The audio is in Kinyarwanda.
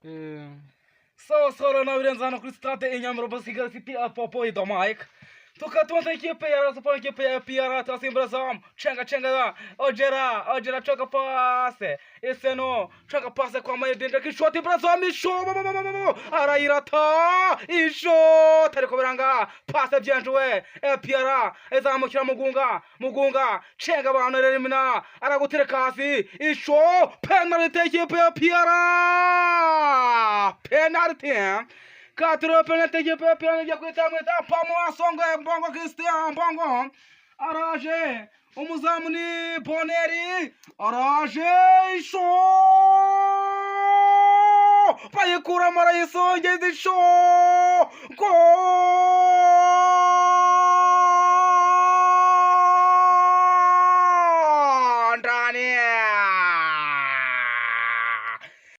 Eh, So solo na virenza no cristante e nyamro basiga si pia popo e do Mike. Toka tonta que pera so pon que pera ta sim brazam. Chenga da. Ojera choca passe. Esse no choca passe com a mãe dentro que shot brazam e show. Araira ta e show. Tare cobranga. Passe diante é pera. Examo kira mugunga. Chenga ba na remina. Ara gutire kasi e show. Penalty que pera. Penalty. Katro penalty que pera ya kuita muita pamo asonga bongo Cristian bongo. Araje umuzamuni boneri. Araje show. Pai cura mara isso, gente show. Gol!